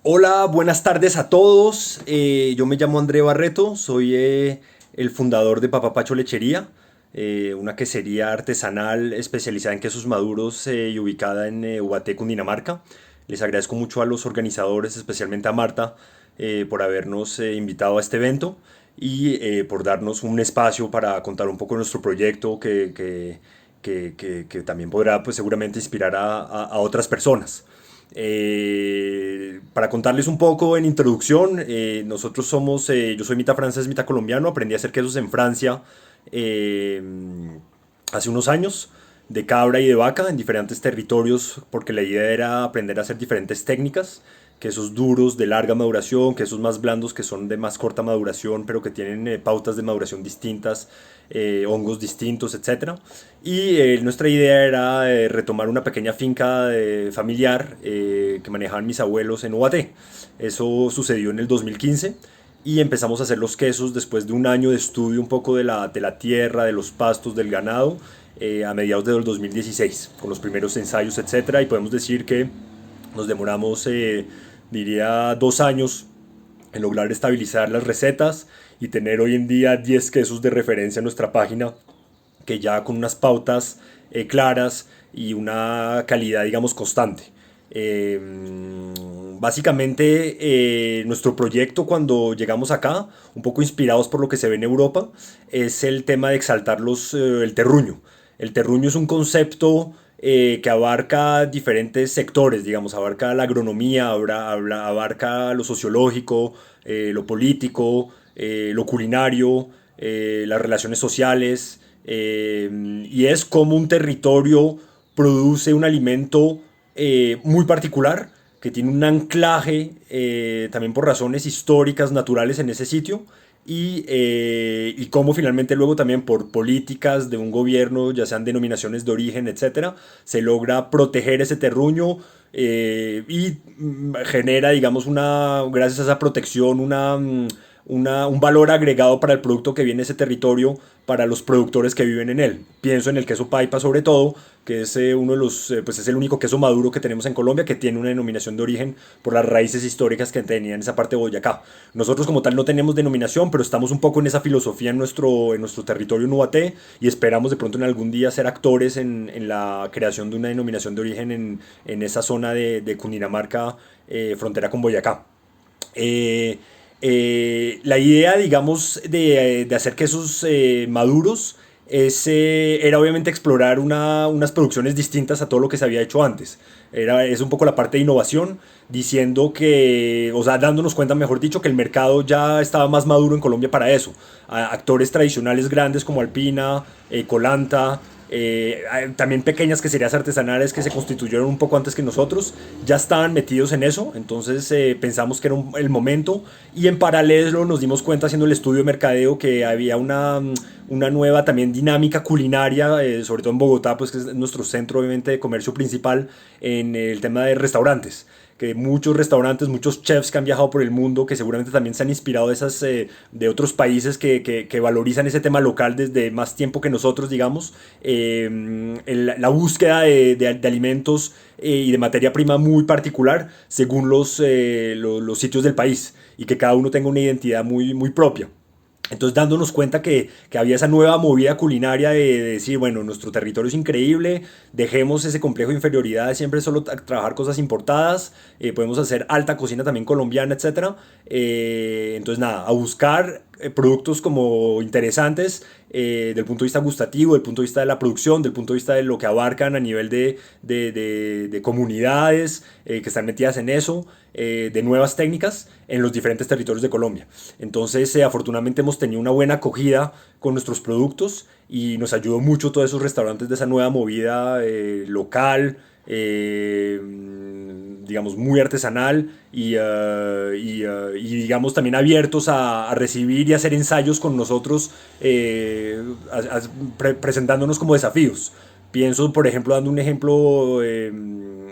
Hola, buenas tardes a todos. Yo me llamo André Barreto, soy el fundador de Papá Pacho Lechería, una quesería artesanal especializada en quesos maduros y ubicada en Ubaté, Cundinamarca. Les agradezco mucho a los organizadores, especialmente a Marta, por habernos invitado a este evento y por darnos un espacio para contar un poco de nuestro proyecto que también podrá pues, seguramente inspirar a otras personas. Para contarles un poco en introducción, nosotros somos, yo soy mitad francés, mitad colombiano, aprendí a hacer quesos en Francia eh, hace unos años, de cabra y de vaca, en diferentes territorios, porque la idea era aprender a hacer diferentes técnicas, quesos duros de larga maduración, quesos más blandos que son de más corta maduración, pero que tienen pautas de maduración distintas, hongos distintos, etcétera. Y nuestra idea era retomar una pequeña finca familiar que manejaban mis abuelos en Ubaté. Eso sucedió en el 2015 y empezamos a hacer los quesos después de un año de estudio un poco de la tierra, de los pastos, del ganado, a mediados del 2016, con los primeros ensayos, etcétera. Y podemos decir que nos demoramos, diría, 2 años en lograr estabilizar las recetas y tener hoy en día 10 quesos de referencia en nuestra página que ya con unas pautas claras y una calidad, digamos, constante. Eh, Básicamente, nuestro proyecto cuando llegamos acá, un poco inspirados por lo que se ve en Europa, es el tema de exaltar el terruño. El terruño es un concepto que abarca diferentes sectores, digamos, abarca la agronomía, abarca lo sociológico, lo político, lo culinario, las relaciones sociales, y es como un territorio produce un alimento muy particular, que tiene un anclaje también por razones históricas, naturales en ese sitio, y cómo finalmente luego también por políticas de un gobierno, ya sean denominaciones de origen, etcétera, se logra proteger ese terruño y genera, digamos, gracias a esa protección, un valor agregado para el producto que viene de ese territorio, para los productores que viven en él. Pienso en el queso paipa sobre todo, que es uno de los, pues es el único queso maduro que tenemos en Colombia, que tiene una denominación de origen por las raíces históricas que tenía en esa parte de Boyacá. Nosotros como tal no tenemos denominación, pero estamos un poco en esa filosofía en nuestro territorio en Ubaté y esperamos de pronto en algún día ser actores en la creación de una denominación de origen en esa zona de Cundinamarca, frontera con Boyacá. Eh, la idea, digamos, de hacer quesos maduros era obviamente explorar unas producciones distintas a todo lo que se había hecho antes. Es un poco la parte de innovación, diciendo que, o sea, dándonos cuenta, mejor dicho, que el mercado ya estaba más maduro en Colombia para eso. Actores tradicionales grandes como Alpina, Colanta, también pequeñas queserías artesanales que se constituyeron un poco antes que nosotros, ya estaban metidos en eso, entonces pensamos que era el momento y en paralelo nos dimos cuenta haciendo el estudio de mercadeo que había una nueva también dinámica culinaria, sobre todo en Bogotá, pues que es nuestro centro obviamente de comercio principal en el tema de restaurantes, que muchos restaurantes, muchos chefs que han viajado por el mundo, que seguramente también se han inspirado de otros países que valorizan ese tema local desde más tiempo que nosotros, digamos, la búsqueda de alimentos y de materia prima muy particular según los sitios del país y que cada uno tenga una identidad muy, muy propia. Entonces dándonos cuenta que había esa nueva movida culinaria de decir, bueno, nuestro territorio es increíble, dejemos ese complejo de inferioridad de siempre solo trabajar cosas importadas, podemos hacer alta cocina también colombiana, etcétera. Entonces nada, a buscar productos como interesantes del punto de vista gustativo, del punto de vista de la producción, del punto de vista de lo que abarcan a nivel de comunidades que están metidas en eso, de nuevas técnicas en los diferentes territorios de Colombia. Entonces, afortunadamente hemos tenido una buena acogida con nuestros productos y nos ayudó mucho todos esos restaurantes de esa nueva movida local, digamos, muy artesanal y, digamos, también abiertos a recibir y hacer ensayos con nosotros, presentándonos como desafíos. Pienso, por ejemplo, dando un ejemplo,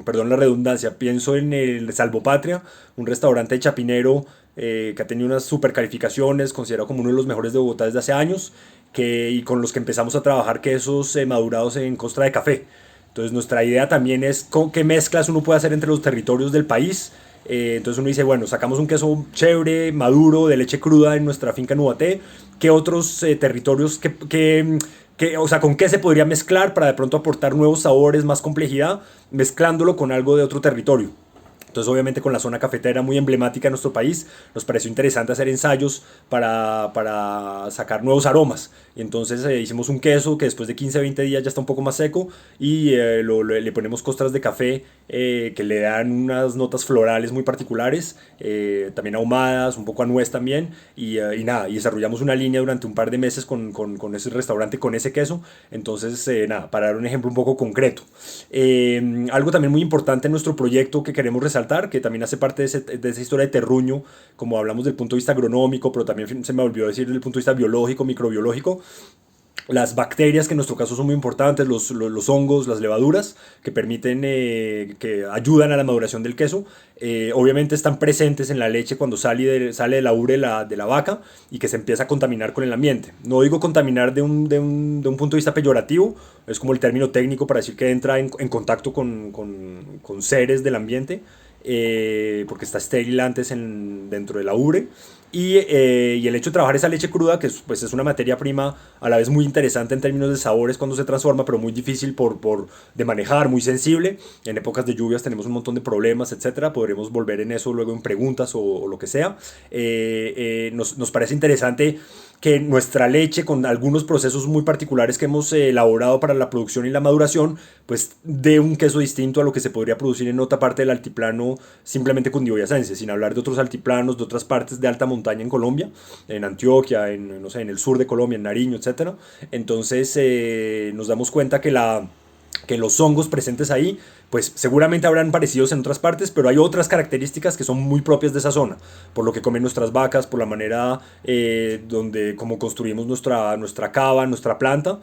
perdón la redundancia, pienso en el Salvopatria, un restaurante chapinero que ha tenido unas super calificaciones, considerado como uno de los mejores de Bogotá desde hace años, y con los que empezamos a trabajar quesos madurados en costra de café. Entonces nuestra idea también es qué mezclas uno puede hacer entre los territorios del país, Entonces uno dice, bueno, sacamos un queso chévere, maduro, de leche cruda en nuestra finca en Ubaté. ¿Qué otros territorios, o sea, con qué se podría mezclar para de pronto aportar nuevos sabores, más complejidad, mezclándolo con algo de otro territorio? Entonces, obviamente, con la zona cafetera muy emblemática de nuestro país, nos pareció interesante hacer ensayos para sacar nuevos aromas. Y entonces hicimos un queso que después de 15 20 días ya está un poco más seco y le ponemos costras de café que le dan unas notas florales muy particulares, también ahumadas, un poco a nuez también. Y nada, y desarrollamos una línea durante un par de meses con ese restaurante, con ese queso. Entonces, nada, para dar un ejemplo un poco concreto. Algo también muy importante en nuestro proyecto que queremos resaltar, que también hace parte de esa historia de terruño, como hablamos del punto de vista agronómico, pero también se me olvidó decir del punto de vista biológico, microbiológico, las bacterias que en nuestro caso son muy importantes, los hongos, las levaduras, que permiten, que ayudan a la maduración del queso, obviamente están presentes en la leche cuando sale de la ubre de la vaca y que se empieza a contaminar con el ambiente. No digo contaminar de un punto de vista peyorativo, es como el término técnico para decir que entra en contacto con seres del ambiente, porque está estéril antes dentro de la ubre. Y el hecho de trabajar esa leche cruda, que pues es una materia prima a la vez muy interesante en términos de sabores cuando se transforma, pero muy difícil de manejar, muy sensible. En épocas de lluvias tenemos un montón de problemas, etcétera. Podremos volver en eso luego en preguntas o lo que sea. Nos parece interesante que nuestra leche, con algunos procesos muy particulares que hemos elaborado para la producción y la maduración, pues dé un queso distinto a lo que se podría producir en otra parte del altiplano simplemente cundiboyacense, sin hablar de otros altiplanos, de otras partes de alta montaña en Colombia, en Antioquia, no sé, en el sur de Colombia, en Nariño, etcétera. Entonces nos damos cuenta que los hongos presentes ahí, pues seguramente habrán parecidos en otras partes, pero hay otras características que son muy propias de esa zona, por lo que comen nuestras vacas, por la manera como construimos nuestra cava, nuestra planta,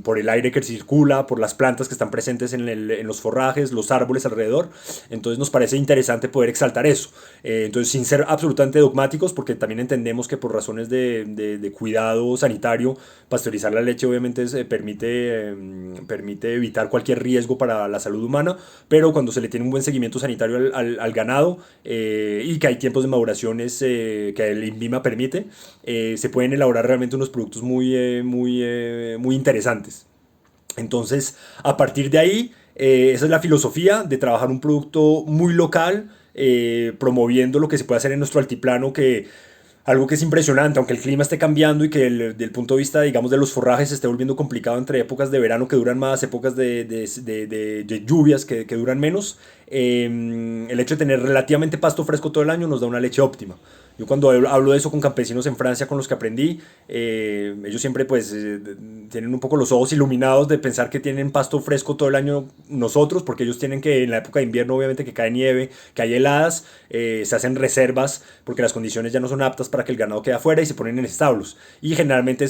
por el aire que circula, por las plantas que están presentes en los forrajes, los árboles alrededor. Entonces nos parece interesante poder exaltar eso. Entonces, sin ser absolutamente dogmáticos, porque también entendemos que por razones de cuidado sanitario, pasteurizar la leche obviamente permite evitar cualquier riesgo para la salud humana, pero cuando se le tiene un buen seguimiento sanitario al ganado, y que hay tiempos de maduraciones que el INVIMA permite, se pueden elaborar realmente unos productos muy interesantes. Entonces, a partir de ahí, esa es la filosofía de trabajar un producto muy local, promoviendo lo que se puede hacer en nuestro altiplano, que algo que es impresionante, aunque el clima esté cambiando y que del punto de vista, digamos, de los forrajes se esté volviendo complicado entre épocas de verano que duran más, épocas de lluvias que duran menos, el hecho de tener relativamente pasto fresco todo el año nos da una leche óptima. Yo cuando hablo de eso con campesinos en Francia con los que aprendí, ellos siempre pues tienen un poco los ojos iluminados de pensar que tienen pasto fresco todo el año nosotros, porque ellos tienen que en la época de invierno obviamente que cae nieve, que hay heladas, se hacen reservas porque las condiciones ya no son aptas para que el ganado quede afuera y se ponen en establos. Y generalmente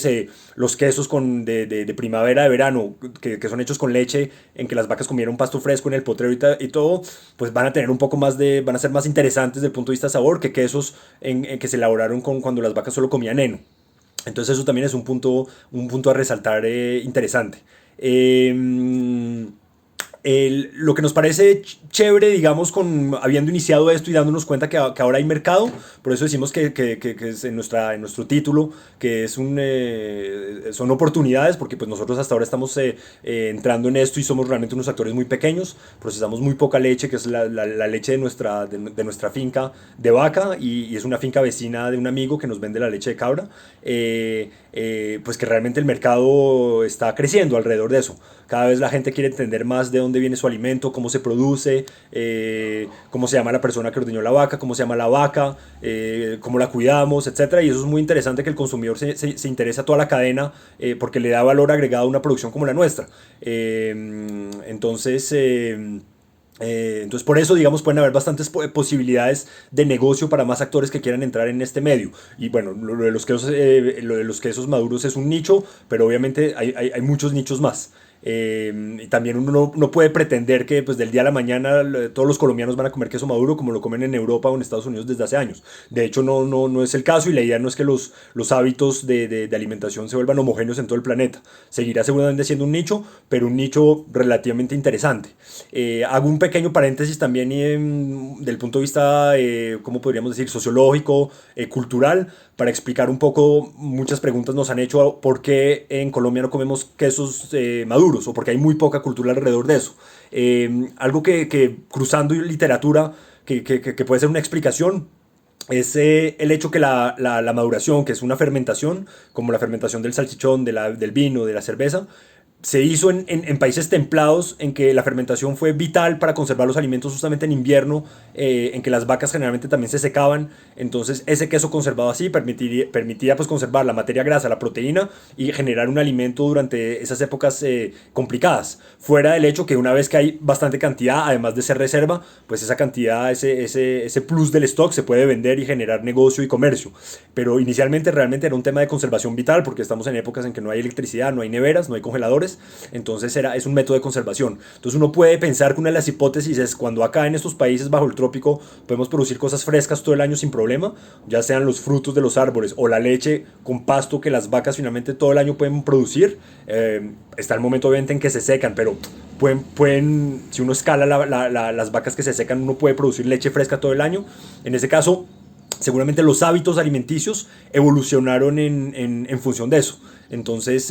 los quesos de primavera, de verano, que son hechos con leche, en que las vacas comieron pasto fresco en el potrero y todo, pues van a tener un poco más van a ser más interesantes desde el punto de vista de sabor que quesos en que se elaboraron cuando las vacas solo comían heno. Entonces eso también es un punto a resaltar interesante. Lo que nos parece chévere, digamos, habiendo iniciado esto y dándonos cuenta que ahora hay mercado, por eso decimos que es en nuestro título, que son oportunidades, porque pues nosotros hasta ahora estamos entrando en esto y somos realmente unos actores muy pequeños, procesamos muy poca leche, que es la leche de nuestra finca de vaca, y es una finca vecina de un amigo que nos vende la leche de cabra, pues que realmente el mercado está creciendo alrededor de eso. Cada vez la gente quiere entender más de dónde viene su alimento, cómo se produce, cómo se llama la persona que ordeñó la vaca, cómo se llama la vaca, cómo la cuidamos, etcétera. Y eso es muy interesante, que el consumidor se interese a toda la cadena, porque le da valor agregado a una producción como la nuestra. Entonces por eso, digamos, pueden haber bastantes posibilidades de negocio para más actores que quieran entrar en este medio. Y bueno, lo de los quesos maduros es un nicho, pero obviamente hay muchos nichos más. Y también uno no puede pretender que pues, del día a la mañana todos los colombianos van a comer queso maduro como lo comen en Europa o en Estados Unidos desde hace años. De hecho, no es el caso y la idea no es que los hábitos de alimentación se vuelvan homogéneos en todo el planeta. Seguirá seguramente siendo un nicho, pero un nicho relativamente interesante. Hago un pequeño paréntesis también del punto de vista, ¿cómo podríamos decir?, sociológico, cultural, para explicar un poco, muchas preguntas nos han hecho por qué en Colombia no comemos quesos maduros o porque hay muy poca cultura alrededor de eso. Algo que cruzando literatura, que puede ser una explicación, es el hecho que la maduración, que es una fermentación, como la fermentación del salchichón, del vino, de la cerveza, se hizo en países templados en que la fermentación fue vital para conservar los alimentos justamente en invierno, en que las vacas generalmente también se secaban. Entonces ese queso conservado así permitía pues conservar la materia grasa, la proteína y generar un alimento durante esas épocas complicadas. Fuera del hecho que una vez que hay bastante cantidad, además de ser reserva, pues esa cantidad, ese plus del stock se puede vender y generar negocio y comercio. Pero inicialmente realmente era un tema de conservación vital porque estamos en épocas en que no hay electricidad, no hay neveras, no hay congeladores. Entonces es un método de conservación. Entonces uno puede pensar que una de las hipótesis es cuando acá en estos países bajo el trópico podemos producir cosas frescas todo el año sin problema, ya sean los frutos de los árboles o la leche con pasto que las vacas finalmente todo el año pueden producir. Está el momento obviamente en que se secan, pero si uno escala las vacas que se secan, uno puede producir leche fresca todo el año. En ese caso, seguramente los hábitos alimenticios evolucionaron en función de eso. Entonces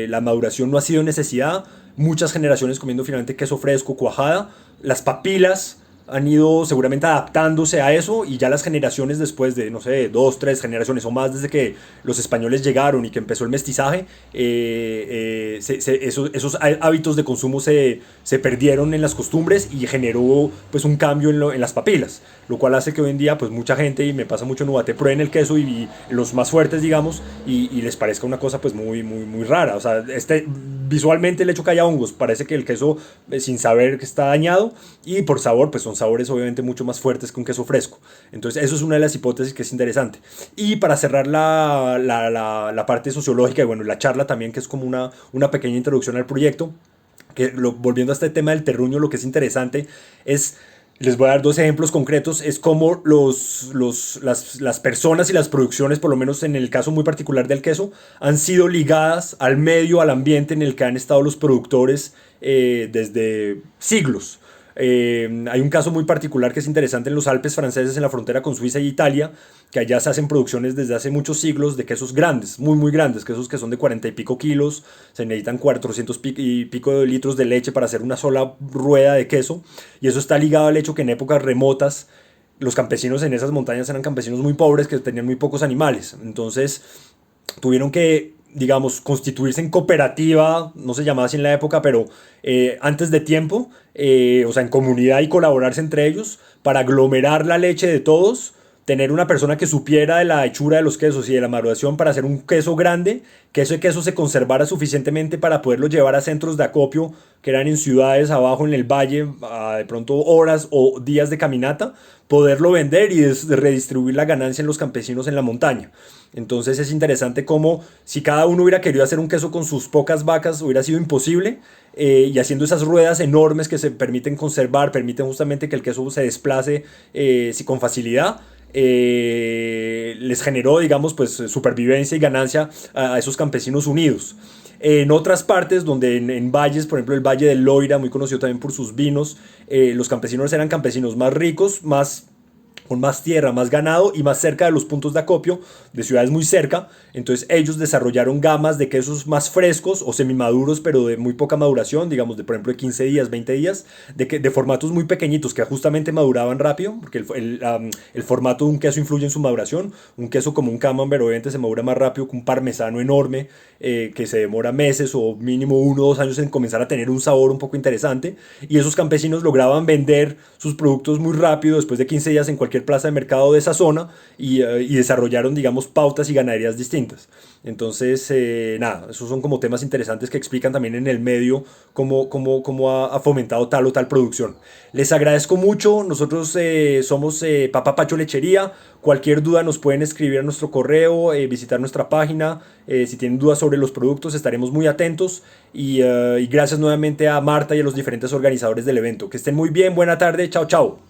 la maduración no ha sido necesidad. Muchas generaciones comiendo finalmente queso fresco, cuajada. Las papilas han ido seguramente adaptándose a eso y ya las generaciones después de, no sé, 2, 3 generaciones o más desde que los españoles llegaron y que empezó el mestizaje, esos hábitos de consumo se perdieron en las costumbres y generó pues un cambio en las papilas, lo cual hace que hoy en día pues mucha gente, y me pasa mucho en Ubaté, prueben el queso y los más fuertes digamos y les parezca una cosa pues muy rara. O sea, visualmente el hecho que haya hongos parece que el queso sin saber que está dañado, y por sabor pues son sabores obviamente mucho más fuertes que un queso fresco. Entonces eso es una de las hipótesis que es interesante. Y para cerrar la parte sociológica y bueno, la charla también, que es como una pequeña introducción al proyecto, volviendo a este tema del terruño, lo que es interesante es, les voy a dar dos ejemplos concretos, es cómo las personas y las producciones, por lo menos en el caso muy particular del queso, han sido ligadas al medio, al ambiente en el que han estado los productores desde siglos. Hay un caso muy particular que es interesante en los Alpes franceses, en la frontera con Suiza y Italia, que allá se hacen producciones desde hace muchos siglos de quesos grandes, muy grandes, quesos que son de 40 y pico kilos, se necesitan 400 y pico de litros de leche para hacer una sola rueda de queso, y eso está ligado al hecho que en épocas remotas los campesinos en esas montañas eran campesinos muy pobres que tenían muy pocos animales. Entonces tuvieron que, digamos, constituirse en cooperativa, no se llamaba así en la época, pero antes de tiempo, o sea, en comunidad, y colaborarse entre ellos para aglomerar la leche de todos, tener una persona que supiera de la hechura de los quesos y de la maduración para hacer un queso grande, que ese queso se conservara suficientemente para poderlo llevar a centros de acopio que eran en ciudades abajo en el valle, a de pronto horas o días de caminata, poderlo vender y redistribuir la ganancia en los campesinos en la montaña. Entonces es interesante cómo si cada uno hubiera querido hacer un queso con sus pocas vacas hubiera sido imposible, y haciendo esas ruedas enormes que se permiten conservar, permiten justamente que el queso se desplace con facilidad, les generó, digamos, pues supervivencia y ganancia a esos campesinos unidos. En otras partes, donde en valles, por ejemplo el Valle del Loira, muy conocido también por sus vinos, los campesinos eran campesinos más ricos, con más tierra, más ganado y más cerca de los puntos de acopio, de ciudades muy cerca. Entonces ellos desarrollaron gamas de quesos más frescos o semimaduros, pero de muy poca maduración, digamos de por ejemplo de 15 días, 20 días, de formatos muy pequeñitos que justamente maduraban rápido, porque el formato de un queso influye en su maduración. Un queso como un camembert obviamente se madura más rápido que un parmesano enorme, que se demora meses o mínimo 1 o 2 años en comenzar a tener un sabor un poco interesante. Y esos campesinos lograban vender sus productos muy rápido, después de 15 días en cualquier cualquier plaza de mercado de esa zona y desarrollaron, digamos, pautas y ganaderías distintas. Entonces, nada, esos son como temas interesantes que explican también en el medio cómo ha fomentado tal o tal producción. Les agradezco mucho, nosotros somos Papá Pacho Lechería, cualquier duda nos pueden escribir a nuestro correo, visitar nuestra página, si tienen dudas sobre los productos estaremos muy atentos y gracias nuevamente a Marta y a los diferentes organizadores del evento. Que estén muy bien, buena tarde, chao chao.